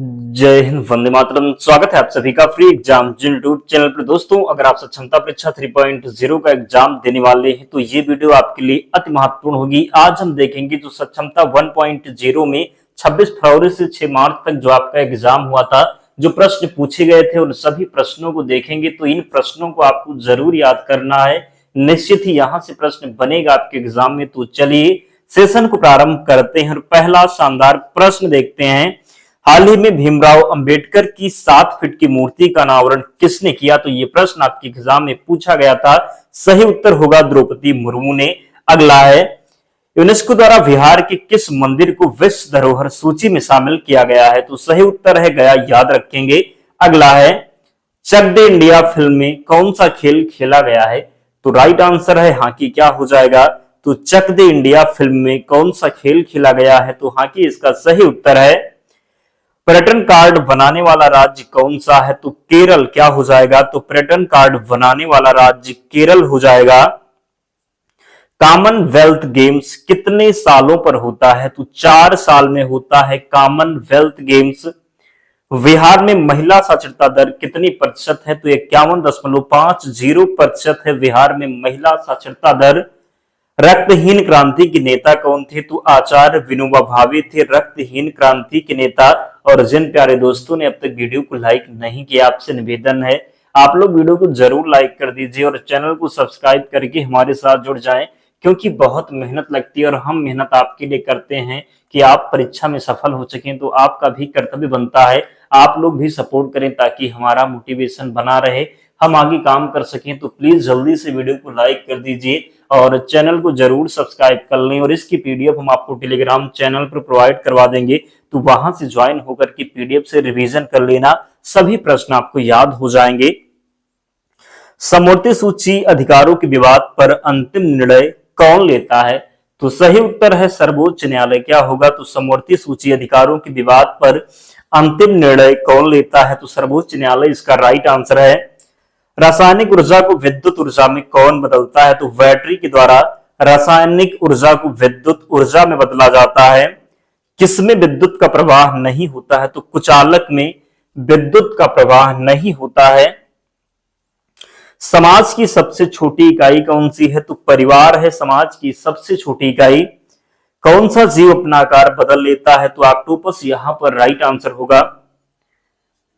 जय हिंद, वंदे मातरम। स्वागत है आप सभी का फ्री एग्जाम जिन यूट्यूब चैनल पर। दोस्तों, अगर आप क्षमता परीक्षा 3.0 का एग्जाम देने वाले हैं तो ये वीडियो आपके लिए अति महत्वपूर्ण होगी। आज हम देखेंगे जो सक्षमता 1.0 में 26 फरवरी से 6 मार्च तक जो आपका एग्जाम हुआ था, जो प्रश्न पूछे गए थे उन सभी प्रश्नों को देखेंगे। तो इन प्रश्नों को आपको जरूर याद करना है, निश्चित ही यहां से प्रश्न बनेगा आपके एग्जाम में। तो चलिए सेशन को प्रारंभ करते हैं और पहला शानदार प्रश्न देखते हैं। हाल ही में भीमराव अंबेडकर की 7 फीट की मूर्ति का अनावरण किसने किया? तो ये प्रश्न आपके एग्जाम में पूछा गया था। सही उत्तर होगा द्रौपदी मुर्मू ने। अगला है, यूनेस्को द्वारा बिहार के किस मंदिर को विश्व धरोहर सूची में शामिल किया गया है? तो सही उत्तर है गया, याद रखेंगे। अगला है, चक दे इंडिया फिल्म में कौन सा खेल खेला गया है? तो राइट आंसर है हॉकी। क्या हो जाएगा? तो चक दे इंडिया फिल्म में कौन सा खेल खेला गया है? तो हॉकी इसका सही उत्तर है। पर्यटन कार्ड बनाने वाला राज्य कौन सा है? तो केरल। क्या हो जाएगा? तो पर्यटन कार्ड बनाने वाला राज्य केरल हो जाएगा। कॉमनवेल्थ गेम्स कितने सालों पर होता है? तो 4 साल में होता है कॉमनवेल्थ गेम्स। बिहार में महिला साक्षरता दर कितनी प्रतिशत है? तो 51.50% है बिहार में महिला साक्षरता दर। रक्तहीन क्रांति के नेता कौन थे? तो आचार्य विनोबा भावे थे रक्तहीन क्रांति के नेता। और जिन प्यारे दोस्तों ने अब तक वीडियो को लाइक नहीं किया, आपसे निवेदन है आप लोग वीडियो को जरूर लाइक कर दीजिए और चैनल को सब्सक्राइब करके हमारे साथ जुड़ जाएं, क्योंकि बहुत मेहनत लगती है और हम मेहनत आपके लिए करते हैं कि आप परीक्षा में सफल हो सकें। तो आपका भी कर्तव्य बनता है आप लोग भी सपोर्ट करें ताकि हमारा मोटिवेशन बना रहे, हम आगे काम कर सकें। तो प्लीज जल्दी से वीडियो को लाइक कर दीजिए और चैनल को जरूर सब्सक्राइब कर लें। और इसकी पीडीएफ हम आपको टेलीग्राम चैनल पर प्रोवाइड करवा देंगे, तो वहां से ज्वाइन होकर के पीडीएफ से रिवीजन कर लेना, सभी प्रश्न आपको याद हो जाएंगे। समवर्ती सूची अधिकारों के विवाद पर अंतिम निर्णय कौन लेता है? तो सही उत्तर है सर्वोच्च न्यायालय। क्या होगा? तो समवर्ती सूची अधिकारों के विवाद पर अंतिम निर्णय कौन लेता है? तो सर्वोच्च न्यायालय इसका राइट आंसर है। रासायनिक ऊर्जा को विद्युत ऊर्जा में कौन बदलता है? तो बैटरी के द्वारा रासायनिक ऊर्जा को विद्युत ऊर्जा में बदला जाता है। किसमें विद्युत का प्रवाह नहीं होता है? तो कुचालक में विद्युत का प्रवाह नहीं होता है। समाज की सबसे छोटी इकाई कौन सी है? तो परिवार है समाज की सबसे छोटी इकाई। कौन सा जीव अपना आकार बदल लेता है? तो ऑक्टोपस यहां पर राइट आंसर होगा।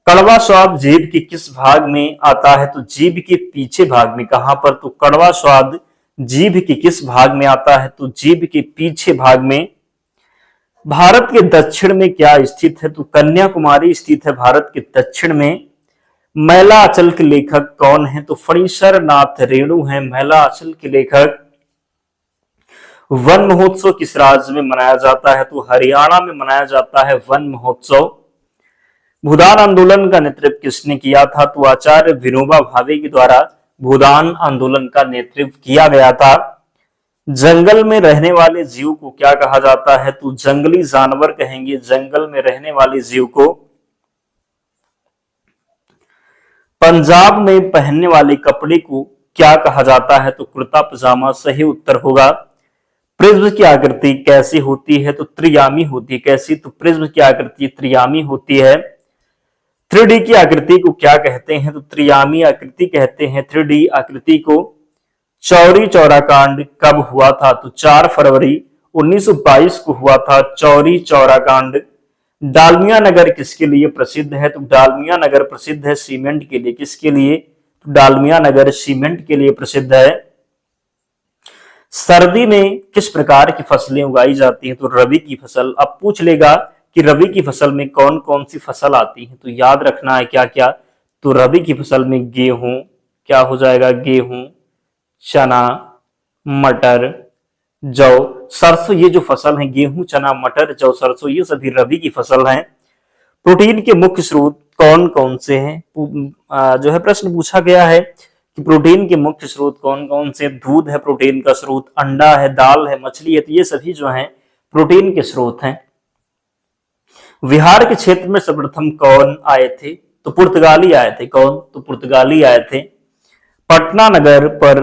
कड़वा स्वाद जीभ के किस भाग में आता है? तो जीभ के पीछे भाग में। कहां पर? तो कड़वा स्वाद जीभ के किस भाग में आता है? तो जीभ के पीछे भाग में। भारत के दक्षिण में क्या स्थित है? तो कन्याकुमारी स्थित है भारत के दक्षिण में। महिला आंचल के लेखक कौन है? तो फणीश्वर नाथ रेणु है महिला आंचल के लेखक। वन महोत्सव किस राज्य में मनाया जाता है? तो हरियाणा में मनाया जाता है वन महोत्सव। भूदान आंदोलन का नेतृत्व किसने किया था? तो आचार्य विनोबा भावे के द्वारा भूदान आंदोलन का नेतृत्व किया गया था। जंगल में रहने वाले जीव को क्या कहा जाता है? तो जंगली जानवर कहेंगे जंगल में रहने वाले जीव को। पंजाब में पहनने वाले कपड़े को क्या कहा जाता है? तो कुर्ता पजामा सही उत्तर होगा। प्रिज्म की आकृति कैसी होती है? तो त्रियामी होती है। कैसी? तो प्रिज्म की आकृति त्रियामी होती है। 3D की आकृति को क्या कहते हैं? तो त्रियामी आकृति कहते हैं 3D आकृति को। चौरी चौरा कांड कब हुआ था? तो 4 फरवरी 1922 को हुआ था चौरी चौरा कांड। डालमिया नगर किसके लिए प्रसिद्ध है? तो डालमिया नगर प्रसिद्ध है सीमेंट के लिए। किसके लिए? तो डालमिया नगर सीमेंट के लिए प्रसिद्ध है। सर्दी में किस प्रकार की फसलें उगाई जाती हैं? तो रबी की फसल। अब पूछ लेगा कि रबी की फसल में कौन कौन सी फसल आती है, तो याद रखना है क्या क्या। तो रबी की फसल में गेहूं, क्या हो जाएगा? गेहूं, चना, मटर, जौ, सरसों। ये जो फसल है गेहूं, चना, मटर, जौ, सरसों, ये सभी रबी की फसल हैं। प्रोटीन के मुख्य स्रोत कौन कौन से हैं? जो है प्रश्न पूछा गया है कि प्रोटीन के मुख्य स्रोत कौन कौन से? दूध है प्रोटीन का स्रोत, अंडा है, दाल है, मछली है। तो ये सभी जो है प्रोटीन के स्रोत हैं। बिहार के क्षेत्र में सर्वप्रथम कौन आए थे? तो पुर्तगाली आए थे। कौन? तो पुर्तगाली आए थे। पटना नगर पर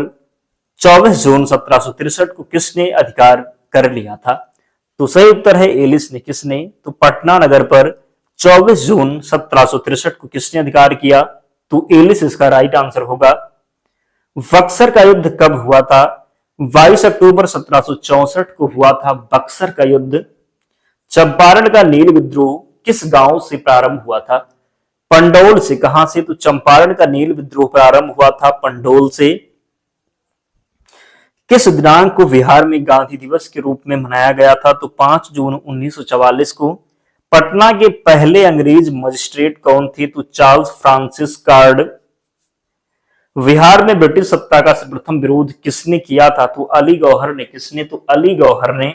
24 जून 1763 को किसने अधिकार कर लिया था? तो सही उत्तर है एलिस ने। किसने? तो पटना नगर पर 24 जून 1763 को किसने अधिकार किया? तो एलिस इसका राइट आंसर होगा। बक्सर का युद्ध कब हुआ था? 22 अक्टूबर 1764 को हुआ था बक्सर का युद्ध। चंपारण का नील विद्रोह किस गांव से प्रारंभ हुआ था? पंडोल से। कहां से? तो चंपारण का नील विद्रोह प्रारंभ हुआ था पंडोल से। किस दिनांक को बिहार में गांधी दिवस के रूप में मनाया गया था? तो 5 जून 1944 को। पटना के पहले अंग्रेज मजिस्ट्रेट कौन थे? तो चार्ल्स फ्रांसिस कार्ड। बिहार में ब्रिटिश सत्ता का प्रथम विरोध किसने किया था? तो अली गौहर ने। किसने? तो अली गौहर ने।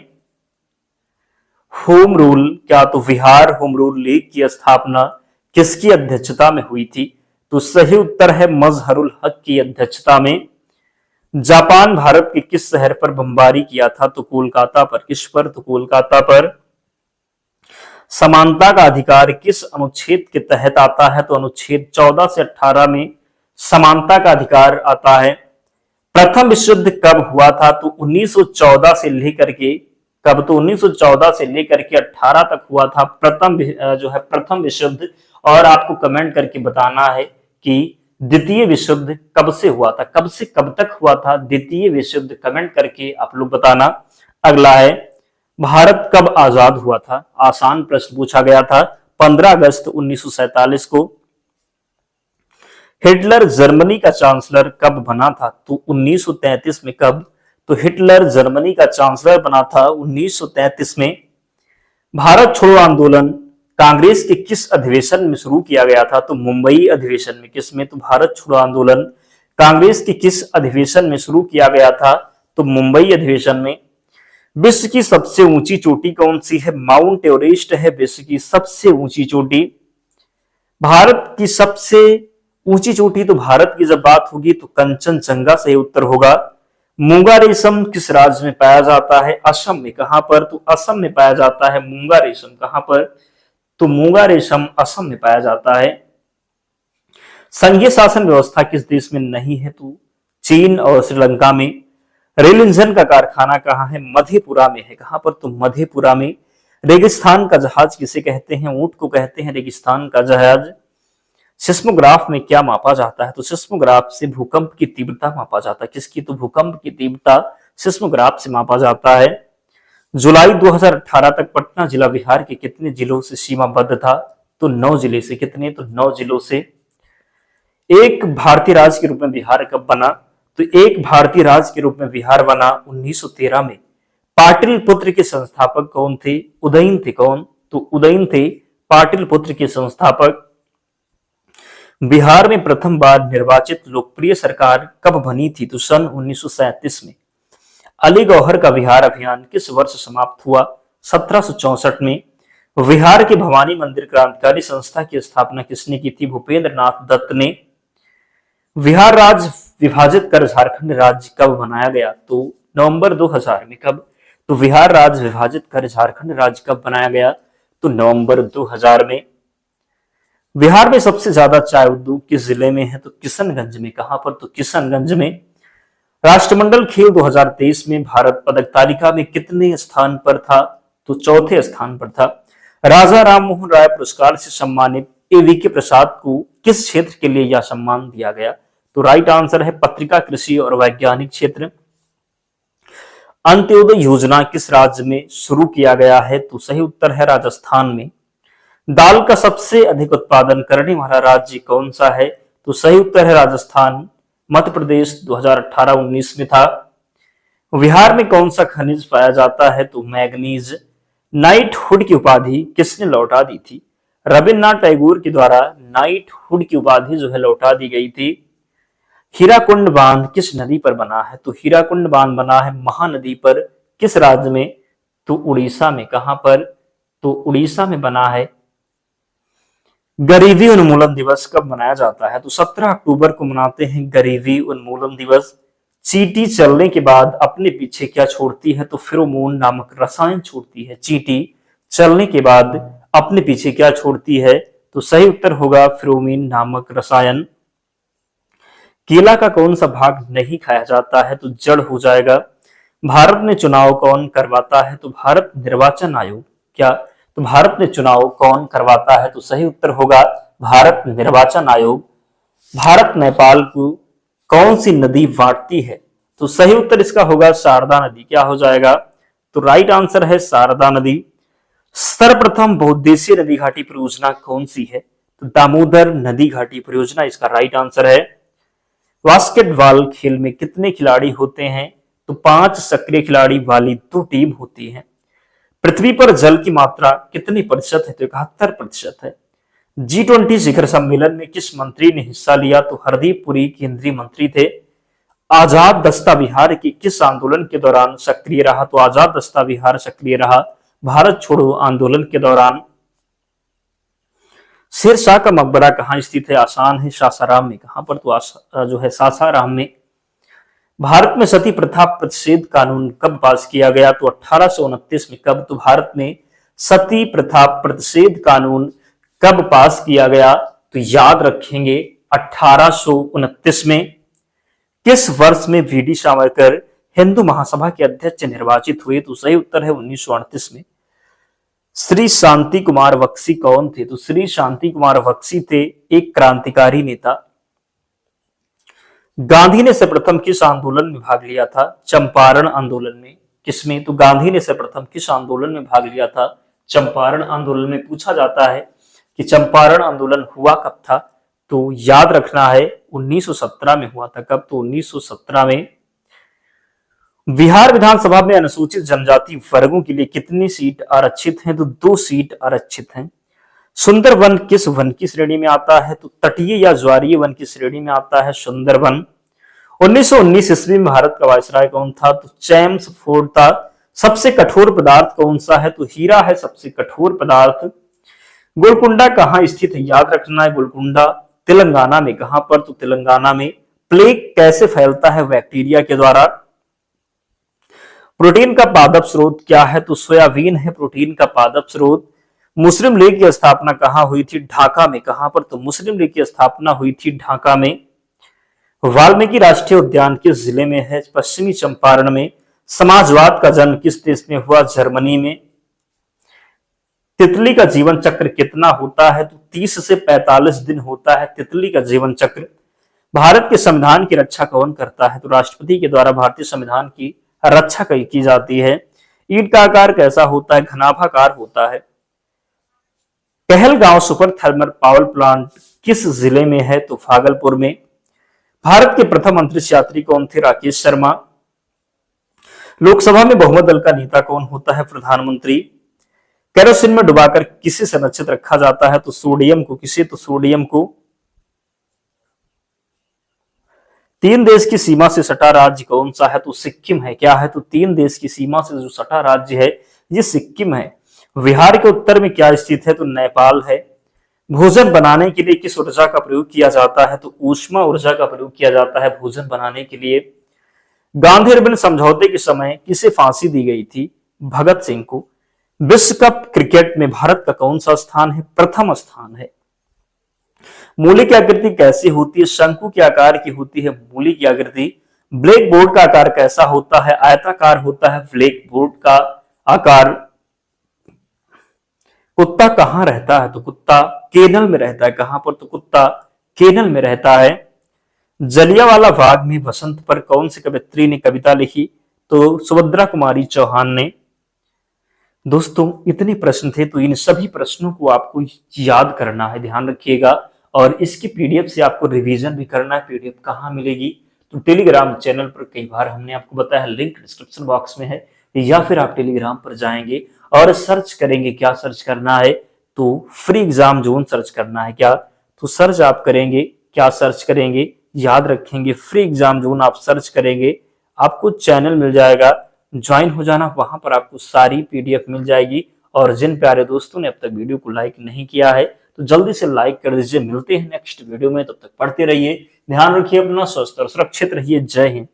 होम रूल क्या? तो बिहार होम रूल लीग की स्थापना किसकी अध्यक्षता में हुई थी? तो सही उत्तर है मजहरुल हक की अध्यक्षता में। जापान भारत के किस शहर पर बमबारी किया था? तो कोलकाता पर। किस पर? तो कोलकाता पर। समानता का अधिकार किस अनुच्छेद के तहत आता है? तो अनुच्छेद 14 से 18 में समानता का अधिकार आता है। प्रथम विश्व युद्ध कब हुआ था? तो 1914 से लेकर के कब? तो 1914 से लेकर के 18 तक हुआ था प्रथम विश्व युद्ध। और आपको कमेंट करके बताना है कि द्वितीय विश्व युद्ध कब से हुआ था, कब से कब तक हुआ था द्वितीय विश्व युद्ध, कमेंट करके आप लोग बताना। अगला है भारत कब आजाद हुआ था? आसान प्रश्न पूछा गया था 15 अगस्त 1947 को। हिटलर जर्मनी का चांसलर कब बना था? तो 1933 में। कब? तो हिटलर जर्मनी का चांसलर बना था 1933 में। भारत छोड़ो आंदोलन कांग्रेस के किस अधिवेशन में शुरू किया गया था? तो मुंबई अधिवेशन में। किसमें? तो भारत छोड़ो आंदोलन कांग्रेस के किस अधिवेशन में शुरू किया गया था? तो मुंबई अधिवेशन में। विश्व की सबसे ऊंची चोटी कौन सी है? माउंट एवरेस्ट है विश्व की सबसे ऊंची चोटी। भारत की सबसे ऊंची चोटी, तो भारत की जब बात होगी तो कंचनजंगा सही उत्तर होगा। मूंगा रेशम किस राज्य में पाया जाता है? असम में। कहां पर? तो असम में पाया जाता है मूंगा रेशम। कहां पर? तो मूंगा रेशम असम में पाया जाता है। संघीय शासन व्यवस्था किस देश में नहीं है? तो चीन और श्रीलंका में। रेल इंजन का कारखाना कहां है? मधेपुरा में है। कहां पर? तो मधेपुरा में। रेगिस्तान का जहाज किसे कहते हैं? ऊंट को कहते हैं रेगिस्तान का जहाज। सिस्मोग्राफ में क्या मापा जाता है? तो सिस्मोग्राफ से भूकंप की तीव्रता मापा जाता है। किसकी? तो भूकंप की तीव्रता सिस्मोग्राफ से मापा जाता है। जुलाई 2018 तक पटना जिला बिहार के कितने जिलों से सीमाबद्ध था? तो 9 जिले से। कितने? तो 9 जिलों से। एक भारतीय राज्य के रूप में बिहार कब बना? तो एक भारतीय राज्य के रूप में बिहार बना 1913 में। पाटलिपुत्र के संस्थापक कौन थे? उदयन थे। कौन? तो उदयन थे पाटलिपुत्र के संस्थापक। बिहार में प्रथम बार निर्वाचित लोकप्रिय सरकार कब बनी थी? तो सन 1937 में। अली गौहर का बिहार अभियान किस वर्ष समाप्त हुआ? 1764 में। बिहार के भवानी मंदिर क्रांतिकारी संस्था की स्थापना किसने की थी? भूपेंद्र नाथ दत्त ने। बिहार राज्य विभाजित कर झारखंड राज्य कब बनाया गया? तो नवंबर 2000 में। कब? तो बिहार राज्य विभाजित कर झारखंड राज्य कब बनाया गया? तो नवंबर 2000 में। बिहार में सबसे ज्यादा चाय उद्योग किस जिले में है? तो किशनगंज में। कहां पर? तो किशनगंज में। राष्ट्रमंडल खेल 2023 में भारत पदक तालिका में कितने स्थान पर था? तो चौथे स्थान पर था। राजा राममोहन राय पुरस्कार से सम्मानित एवीके प्रसाद को किस क्षेत्र के लिए यह सम्मान दिया गया? तो राइट आंसर है पत्रिका, कृषि और वैज्ञानिक क्षेत्र। अंत्योदय योजना किस राज्य में शुरू किया गया है? तो सही उत्तर है राजस्थान में। दाल का सबसे अधिक उत्पादन करने वाला राज्य कौन सा है? तो सही उत्तर है राजस्थान। मध्य प्रदेश 2018-19 में था। बिहार में कौन सा खनिज पाया जाता है? तो मैग्नीज। नाइटहुड की उपाधि किसने लौटा दी थी? रविन्द्रनाथ टैगोर के द्वारा नाइटहुड की उपाधि जो है लौटा दी गई थी। हीराकुंड बांध किस नदी पर बना है? तो हीराकुंड बांध बना है महानदी पर। किस राज्य में? तो उड़ीसा में। कहां पर? तो उड़ीसा में बना है। गरीबी उन्मूलन दिवस कब मनाया जाता है? तो 17 अक्टूबर को मनाते हैं गरीबी उन्मूलन दिवस। चींटी चलने के बाद अपने पीछे क्या छोड़ती है? तो फेरोमोन नामक रसायन छोड़ती है। चींटी चलने के बाद अपने पीछे क्या छोड़ती है? तो सही उत्तर होगा फेरोमोन नामक रसायन। केला का कौन सा भाग नहीं खाया जाता है? तो जड़ हो जाएगा। भारत में चुनाव कौन करवाता है? तो भारत निर्वाचन आयोग। क्या? तो भारत में चुनाव कौन करवाता है? तो सही उत्तर होगा भारत निर्वाचन आयोग। भारत नेपाल को कौन सी नदी बांटती है? तो सही उत्तर इसका होगा शारदा नदी। क्या हो जाएगा? तो राइट आंसर है शारदा नदी। सर्वप्रथम बहुउद्देशीय नदी घाटी परियोजना कौन सी है? तो दामोदर नदी घाटी परियोजना इसका राइट आंसर है। बास्केटबॉल खेल में कितने खिलाड़ी होते हैं? तो 5 सक्रिय खिलाड़ी वाली 2 टीम होती है। पृथ्वी पर जल की मात्रा कितनी प्रतिशत है? तो 71% है। G20 शिखर सम्मेलन में किस मंत्री ने हिस्सा लिया? तो हरदीप पुरी केंद्रीय मंत्री थे। आजाद दस्ता बिहार के किस आंदोलन के दौरान सक्रिय रहा? तो आजाद दस्ता बिहार सक्रिय रहा भारत छोड़ो आंदोलन के दौरान। शेरशाह का मकबरा कहां स्थित है? आसान है, सासाराम में। कहां पर? तो जो है सासाराम में। भारत में सती प्रथा प्रतिषेध कानून कब पास किया गया? तो 1829 में। कब? तो भारत में सती प्रथा प्रतिषेध कानून कब पास किया गया? तो याद रखेंगे 1829 में। किस वर्ष में वीडी सावरकर हिंदू महासभा के अध्यक्ष निर्वाचित हुए? तो सही उत्तर है 1938 में। श्री शांति कुमार बख्शी कौन थे? तो श्री शांति कुमार बख्शी थे एक क्रांतिकारी नेता। गांधी ने सर्वप्रथम किस आंदोलन में भाग लिया था? चंपारण आंदोलन में। किसमें? तो गांधी ने सर्वप्रथम किस आंदोलन में भाग लिया था? चंपारण आंदोलन में। पूछा जाता है कि चंपारण आंदोलन हुआ कब था? तो याद रखना है 1917 में हुआ था। कब? तो 1917 में। बिहार विधानसभा में अनुसूचित जनजाति वर्गों के लिए कितनी सीट आरक्षित हैं? तो 2 सीट आरक्षित हैं। सुंदरवन किस वन की श्रेणी में आता है? तो तटीय या ज्वारीय वन की श्रेणी में आता है सुंदरवन। 1919 ईस्वी में भारत का वायसराय कौन था? तो चेम्स फोर्ड था। सबसे कठोर पदार्थ कौन सा है? तो हीरा है सबसे कठोर पदार्थ। गोलकुंडा कहां स्थित है? याद रखना है गोलकुंडा तेलंगाना में। कहां पर? तो तेलंगाना में। प्लेग कैसे फैलता है? बैक्टीरिया के द्वारा। प्रोटीन का पादप स्रोत क्या है? तो सोयाबीन है प्रोटीन का पादप स्रोत। मुस्लिम लीग की स्थापना कहां हुई थी? ढाका में। कहां पर? तो मुस्लिम लीग की स्थापना हुई थी ढाका में। वाल्मीकि राष्ट्रीय उद्यान किस जिले में है? पश्चिमी चंपारण में। समाजवाद का जन्म किस देश में हुआ? जर्मनी में। तितली का जीवन चक्र कितना होता है? तो 30 से 45 दिन होता है तितली का जीवन चक्र। भारत के संविधान की रक्षा कौन करता है? तो राष्ट्रपति के द्वारा भारतीय संविधान की रक्षा की जाती है। ईंट का आकार कैसा होता है? घनाभाकार होता है। Kahalgaon super thermal power plant किस जिले में है? तो भागलपुर में। भारत के प्रथम अंतरिक्ष यात्री कौन थे? राकेश शर्मा। लोकसभा में बहुमत दल का नेता कौन होता है? प्रधानमंत्री। केरोसिन में डुबाकर किसे संरक्षित रखा जाता है? तो सोडियम को। किसे? तो सोडियम को। 3 देश की सीमा से सटा राज्य कौन सा है? तो सिक्किम है। क्या है? तो 3 देश की सीमा से जो सटा राज्य है ये सिक्किम है। बिहार के उत्तर में क्या स्थित है? तो नेपाल है। भोजन बनाने के लिए किस ऊर्जा का प्रयोग किया जाता है? तो ऊष्मा ऊर्जा का प्रयोग किया जाता है भोजन बनाने के लिए। गांधी अर्बन समझौते के समय किसे फांसी दी गई थी? भगत सिंह को। विश्व कप क्रिकेट में भारत का कौन सा स्थान है? प्रथम स्थान है। मूली की आकृति कैसी होती है? शंकु के आकार की होती है मूली की आकृति। ब्लैक बोर्ड का आकार कैसा होता है? आयताकार होता है ब्लैक बोर्ड का आकार। कुत्ता कहां रहता है? तो कुत्ता केनल में रहता है। कहां पर? तो कुत्ता केनल में रहता है। जलियांवाला बाग में बसंत पर कौन सी कवयित्री ने कविता लिखी? तो सुभद्रा कुमारी चौहान ने। दोस्तों इतने प्रश्न थे, तो इन सभी प्रश्नों को आपको याद करना है, ध्यान रखिएगा। और इसकी पीडीएफ से आपको रिवीजन भी करना है। पीडीएफ कहाँ मिलेगी? तो टेलीग्राम चैनल पर कई बार हमने आपको बताया, लिंक डिस्क्रिप्शन बॉक्स में है, या फिर आप टेलीग्राम पर जाएंगे और सर्च करेंगे। क्या सर्च करना है? तो फ्री एग्जाम जोन सर्च करना है। क्या? तो सर्च आप करेंगे, क्या सर्च करेंगे? याद रखेंगे फ्री एग्जाम जोन आप सर्च करेंगे, आपको चैनल मिल जाएगा, ज्वाइन हो जाना। वहां पर आपको सारी पीडीएफ मिल जाएगी। और जिन प्यारे दोस्तों ने अब तक वीडियो को लाइक नहीं किया है तो जल्दी से लाइक कर दीजिए। मिलते हैं नेक्स्ट वीडियो में, तब तक पढ़ते रहिए, ध्यान रखिए अपना, स्वस्थ और सुरक्षित रहिए। जय हिंद।